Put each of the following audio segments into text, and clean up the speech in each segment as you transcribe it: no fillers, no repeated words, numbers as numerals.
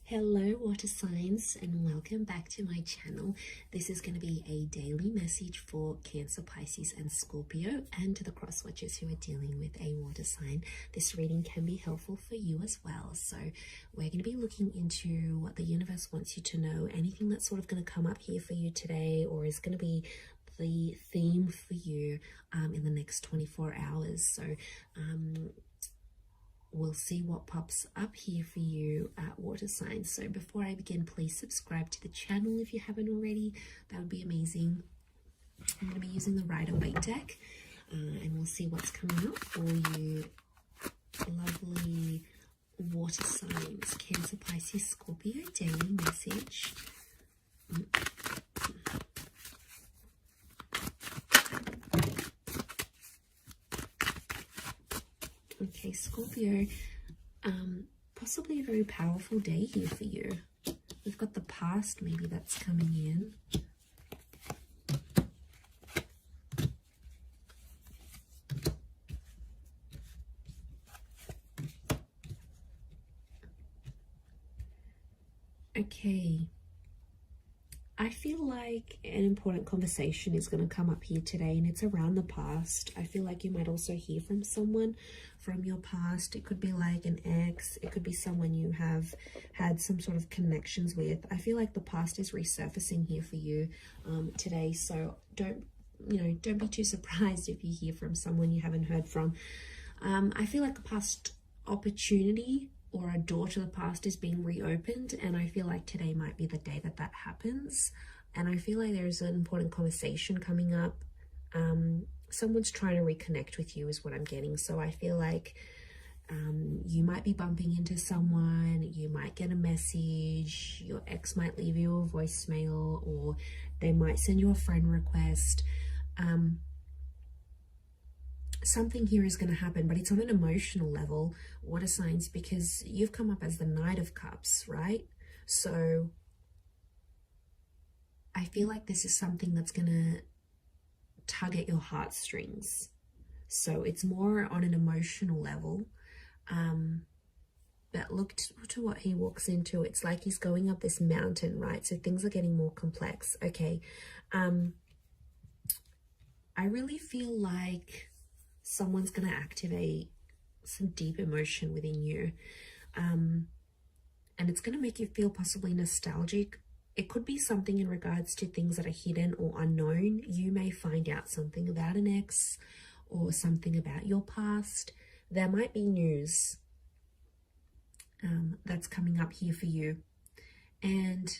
Hello water signs, and welcome back to my channel. This is going to be a daily message for Cancer, Pisces and Scorpio, and to the cross watchers who are dealing with a water sign. This reading can be helpful for you as well. So we're going to be looking into what the universe wants you to know, anything that's sort of going to come up here for you today, or is going to be the theme for you in the next 24 hours. So we'll see what pops up here for you, water signs. So before I begin, please subscribe to the channel if you haven't already. That would be amazing. I'm going to be using the Rider-Waite deck, and we'll see what's coming up for you, lovely water signs. Cancer, Pisces, Scorpio, daily message. Okay, Scorpio, possibly a very powerful day here for you. We've got the past maybe that's coming in. Okay. I feel like an important conversation is going to come up here today, and it's around the past. I feel like you might also hear from someone from your past. It could be like an ex. It could be someone you have had some sort of connections with. I feel like the past is resurfacing here for you today. So don't be too surprised if you hear from someone you haven't heard from. I feel like a past opportunity or a door to the past is being reopened, and I feel like today might be the day that that happens. And I feel like there's an important conversation coming up. Someone's trying to reconnect with you is what I'm getting. So I feel like you might be bumping into someone, you might get a message, your ex might leave you a voicemail, or they might send you a friend request. Something here is going to happen, but it's on an emotional level, water signs, because you've come up as the Knight of Cups, right? So I feel like this is something that's going to tug at your heartstrings. So it's more on an emotional level. But look to what he walks into. It's like he's going up this mountain, right? So things are getting more complex. Okay. I really feel like someone's going to activate some deep emotion within you, and it's going to make you feel possibly nostalgic. It could be something in regards to things that are hidden or unknown. You may find out something about an ex or something about your past. There might be news that's coming up here for you, and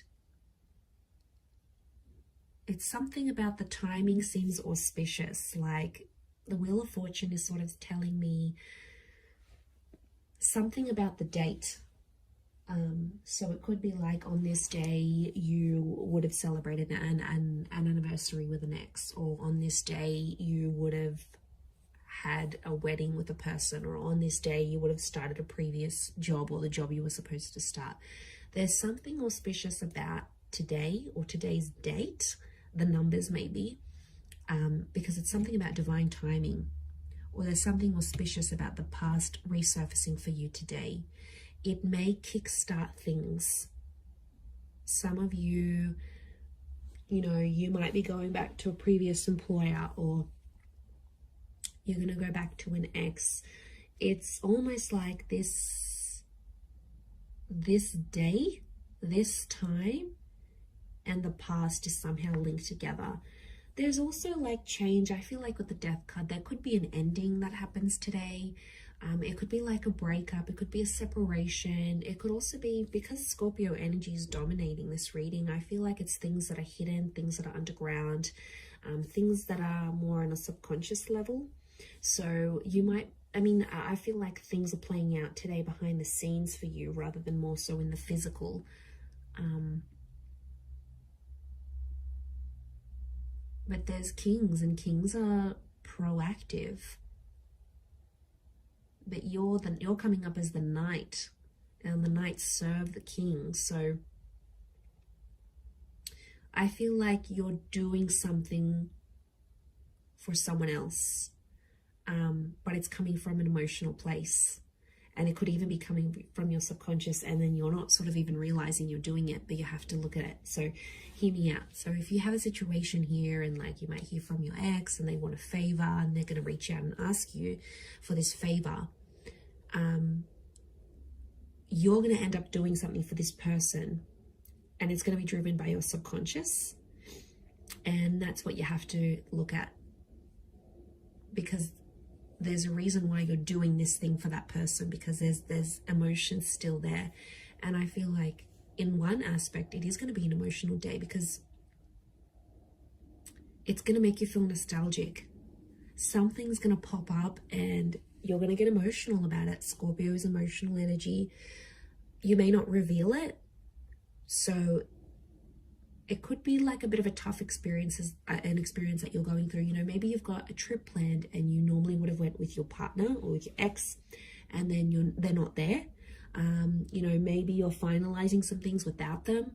it's something about the timing seems auspicious. Like the Wheel of Fortune is sort of telling me something about the date. So it could be like on this day you would have celebrated an anniversary with an ex, or on this day you would have had a wedding with a person, or on this day you would have started a previous job or the job you were supposed to start. There's something auspicious about today or today's date, the numbers maybe. Because it's something about divine timing, or there's something auspicious about the past resurfacing for you today. It may kickstart things. Some of you, you might be going back to a previous employer, or you're going to go back to an ex. It's almost like this day, this time, and the past is somehow linked together. There's also like change. I feel like with the Death card, there could be an ending that happens today. It could be like a breakup. It could be a separation. It could also be, because Scorpio energy is dominating this reading, I feel like it's things that are hidden, things that are underground, things that are more on a subconscious level. So you might, I feel like things are playing out today behind the scenes for you rather than more so in the physical. But there's kings, and kings are proactive. But you're coming up as the knight, and the knights serve the king. So I feel like you're doing something for someone else, but it's coming from an emotional place. And it could even be coming from your subconscious, and then you're not sort of even realizing you're doing it, but you have to look at it. So hear me out. So if you have a situation here, and like you might hear from your ex and they want a favor, and they're going to reach out and ask you for this favor, you're going to end up doing something for this person, and it's going to be driven by your subconscious. And that's what you have to look at, because there's a reason why you're doing this thing for that person, because there's emotions still there. And I feel like in one aspect it is going to be an emotional day, because it's going to make you feel nostalgic. Something's going to pop up and you're going to get emotional about it. Scorpio is emotional energy. You may not reveal it, so it could be like a bit of a tough experience, an experience that you're going through. You know, maybe you've got a trip planned and you normally would have went with your partner or with your ex, and then they're not there. You know, maybe you're finalizing some things without them.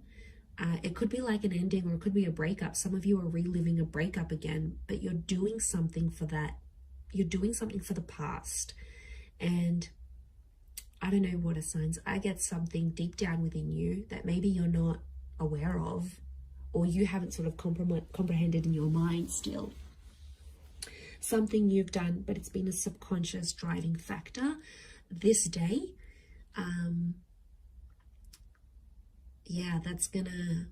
It could be like an ending, or it could be a breakup. Some of you are reliving a breakup again, but you're doing something for that. You're doing something for the past. And I don't know, water signs, I get something deep down within you that maybe you're not aware of, or you haven't sort of comprehended in your mind still. Something you've done, but it's been a subconscious driving factor this day. Yeah, that's gonna,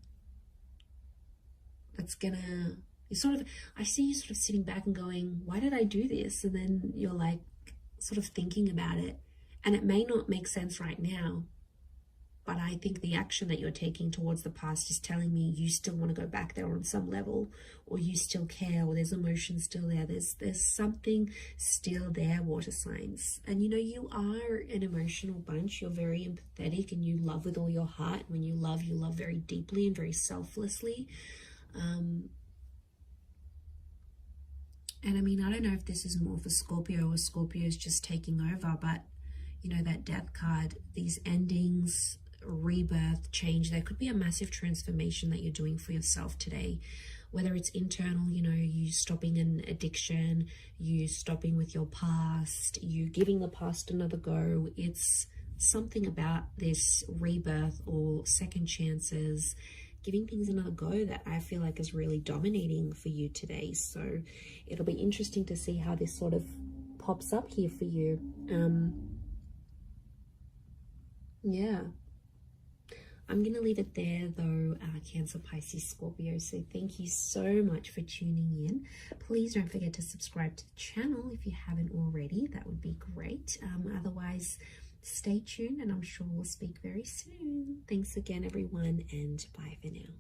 you sort of, I see you sort of sitting back and going, why did I do this? And then you're like sort of thinking about it, and it may not make sense right now, but I think the action that you're taking towards the past is telling me you still want to go back there on some level, or you still care, or there's emotion still there. There's something still there, water signs. And you know, you are an emotional bunch. You're very empathetic and you love with all your heart. When you love very deeply and very selflessly. And I mean, I don't know if this is more for Scorpio, or Scorpio is just taking over, but you know, that death card, these endings, rebirth, change, there could be a massive transformation that you're doing for yourself today, whether it's internal, you know, you stopping an addiction, you stopping with your past, you giving the past another go. It's something about this rebirth or second chances, giving things another go, that I feel like is really dominating for you today. So it'll be interesting to see how this sort of pops up here for you. Yeah, I'm going to leave it there though, Cancer, Pisces, Scorpio. So thank you so much for tuning in. Please don't forget to subscribe to the channel if you haven't already. That would be great. Otherwise, stay tuned, and I'm sure we'll speak very soon. Thanks again, everyone, and bye for now.